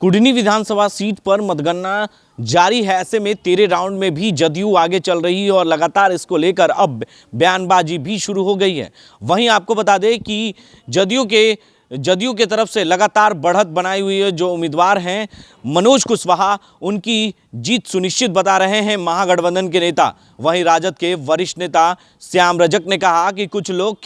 कुडनी विधानसभा seat पर मतगणना जारी है। ऐसे में 13 राउंड में भी जदयू आगे चल रही है और लगातार इसको लेकर अब बयानबाजी भी शुरू हो गई है। वहीं आपको बता दें कि जदयू के तरफ से लगातार बढ़त बनाई हुई है। जो उम्मीदवार हैं मनोज कुशवाहा, उनकी जीत सुनिश्चित बता रहे हैं महागठबंधन के नेता। वहीं राजद के वरिष्ठ नेता श्याम रजक ने कहा कि कुछ लोग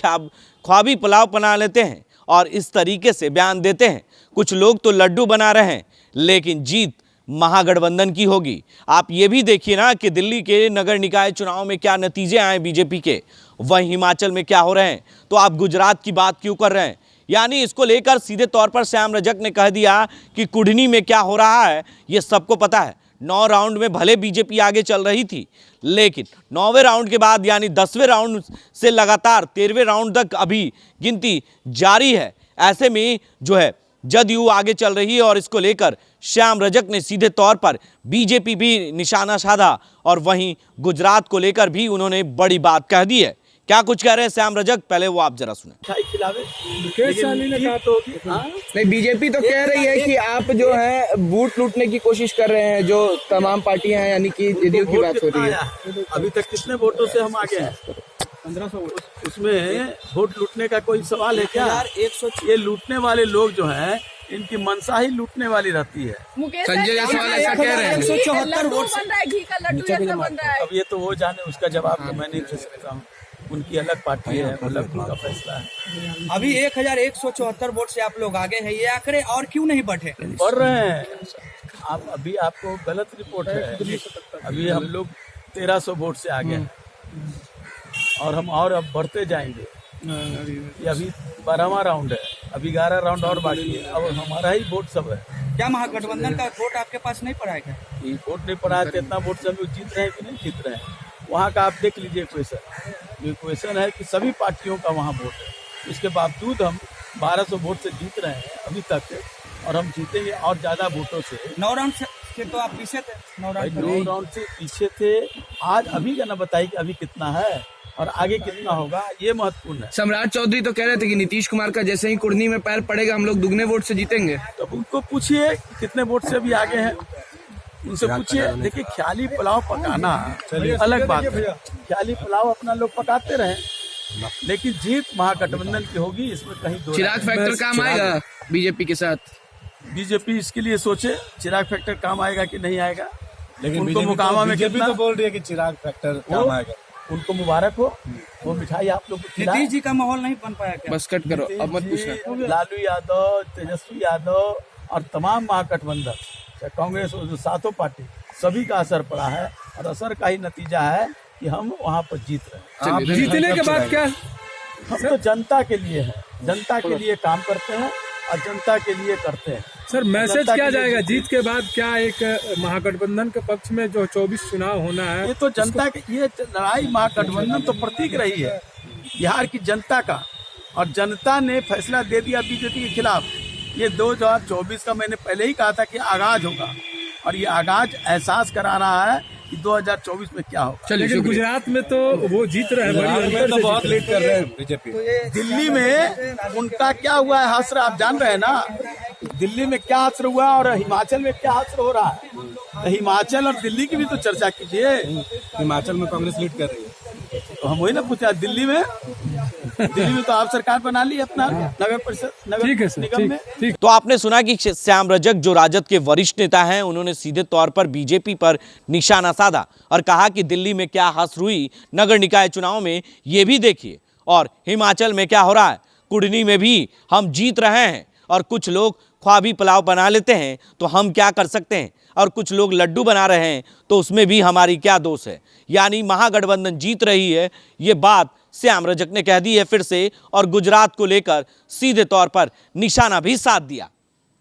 ख्वाबी पुलाव बना लेते हैं और इस तरीके से बयान देते हैं। कुछ लोग तो लड्डू बना रहे हैं, लेकिन जीत महागठबंधन की होगी। आप ये भी देखिए ना कि दिल्ली के नगर निकाय चुनाव में क्या नतीजे आए बीजेपी के, वहीं हिमाचल में क्या हो रहे हैं, तो आप गुजरात की बात क्यों कर रहे हैं। यानी इसको लेकर सीधे तौर पर श्याम रजक ने कह दिया कि कुडनी में क्या हो रहा है ये सबको पता है। 9 राउंड में भले बीजेपी आगे चल रही थी, लेकिन 9वें राउंड के बाद यानी 10वें राउंड से लगातार 13वें राउंड तक अभी गिनती जारी है। ऐसे में जो है जदयू आगे चल रही है और इसको लेकर श्याम रजक ने सीधे तौर पर बीजेपी भी निशाना साधा और वहीं गुजरात को लेकर भी उन्होंने बड़ी बात कह दी है। क्या कुछ कह रहे हैं श्याम रजक, पहले वो आप जरा सुने। नहीं, बीजेपी तो कह रही है कि आप जो है बूथ लूटने की कोशिश कर रहे हैं, जो तमाम पार्टियां हैं, यानी कि जदयू की बात हो रही है। अभी तक कितने वोटों से हम आगे हैं? 1500 वोट। उसमें वोट लूटने का कोई सवाल है क्या? ये लूटने वाले लोग जो हैं, इनकी मनसा ही लूटने वाली रहती है। संजय जायसवाल ऐसा कह रहे हैं। 174 वोट से घी का लड्डू जैसा बन रहा है। अब ये तो वो जाने, उसका जवाब तो मैं नहीं दे सकता हूँ। उनकी अलग पार्टी है, अलग उनका फैसला है। अभी 1174 वोट से आप लोग आगे हैं, ये आंकड़े और क्यों नहीं बढ़े? बढ़ रहे हैं। आप अभी आपको गलत रिपोर्ट है। अभी हम लोग 1300 वोट से आगे हैं और हम और अब बढ़ते जाएंगे। ये अभी 12वां राउंड है, अभी 11 राउंड और बाकी है। अब हमारा ही वोट सब है। क्या महागठबंधन का वोट आपके पास नहीं पड़ा है क्या? ये वोट नहीं पड़ा है, इतना वोट से हम लोग जीत रहे हैं कि नहीं जीत रहे हैं। वहाँ का आप देख लीजिए क्वेश्चन। ये क्वेश्चन है कि सभी पार्टियों का वहाँ वोट है, इसके बावजूद हम 1200 वोट से जीत रहे हैं अभी तक, और हम जीतेंगे और ज़्यादा वोटों से। 9 राउंड से तो आप पीछे थे। 9 राउंड से पीछे थे। आज अभी का ना बताइए कि अभी कितना है और आगे कितना होगा, ये महत्वपूर्ण है। सम्राट चौधरी तो कह रहे थे कि नीतीश कुमार का जैसे ही कुर्नी में पैर पड़ेगा हम लोग दुगने वोट से जीतेंगे। तो उनको पूछिए कितने वोट से अभी आगे हैं, उनसे पूछिए। देखिए, ख्याली पुलाव पकाना अलग बात है। ख्याली पुलाव अपना लोग पकाते रहे, लेकिन जीत महागठबंधन की होगी, इसमें कहीं दो। चिराग फैक्टर काम आएगा बीजेपी के साथ। बीजेपी इसके लिए सोचे चिराग फैक्टर काम आएगा कि नहीं आएगा। लेकिन उनको मुकामा में कितना तो बोल रही है कि चिराग फैक्टर काम आएगा। उनको मुबारक हो, वो मिठाई आप लोग को नीतीश जी का माहौल नहीं बन पाया क्या? बस कट करो, अब मत पूछना। लालू यादव, तेजस्वी यादव और तमाम महागठबंधन, चाहे कांग्रेस और जो सातों पार्टी, सभी का असर पड़ा है और असर का ही नतीजा है कि हम वहाँ पर जीत रहे हैं। जीतने के बाद क्या? हम तो जनता के लिए हैं, जनता के लिए काम करते हैं और जनता के लिए करते हैं। सर, मैसेज क्या जाएगा जीत के बाद? क्या एक महागठबंधन के पक्ष में जो 24 चुनाव होना है, ये तो जनता की ये लड़ाई महागठबंधन तो प्रतीक रही है बिहार की जनता का, और जनता ने फैसला दे दिया बीजेपी के खिलाफ। ये 2024 का मैंने पहले ही कहा था कि आगाज होगा, और ये आगाज एहसास करा रहा है कि 2024 में क्या होगा। लेकिन गुजरात में तो वो जीत रहे हैं, तो बहुत लीड कर रहे हैं बीजेपी। दिल्ली में उनका क्या हुआ है हश्र, आप जान रहे हैं ना। दिल्ली में क्या हश्र हुआ और हिमाचल में क्या हश्र हो रहा है। तो हिमाचल और दिल्ली की भी तो चर्चा कीजिए। हिमाचल में कांग्रेस लीड कर रही है, तो हम वही ना पूछा। दिल्ली में तो आप सरकार बना ली अपना नगर परिषद, नगर निगम में। तो आपने सुना कि श्याम रजक जो राजद के वरिष्ठ नेता हैं, उन्होंने सीधे तौर पर बीजेपी पर निशाना साधा और कहा कि दिल्ली में क्या हश्र हुई नगर निकाय चुनाव में, ये भी देखिए, और हिमाचल में क्या हो रहा है, कुडनी में भी हम जीत रहे हैं और कुछ लोग ख्वाबी पुलाव बना लेते हैं तो हम क्या कर सकते हैं, और कुछ लोग लड्डू बना रहे हैं तो उसमें भी हमारी क्या दोष है। यानी महागठबंधन जीत रही है, ये बात श्याम रजक ने कह दी है फिर से, और गुजरात को लेकर सीधे तौर पर निशाना भी साध दिया।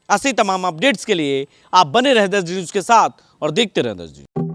ऐसे तमाम अपडेट्स के लिए आप बने रहे 10 न्यूज़ के साथ और देखते रहे 10 न्यूज़।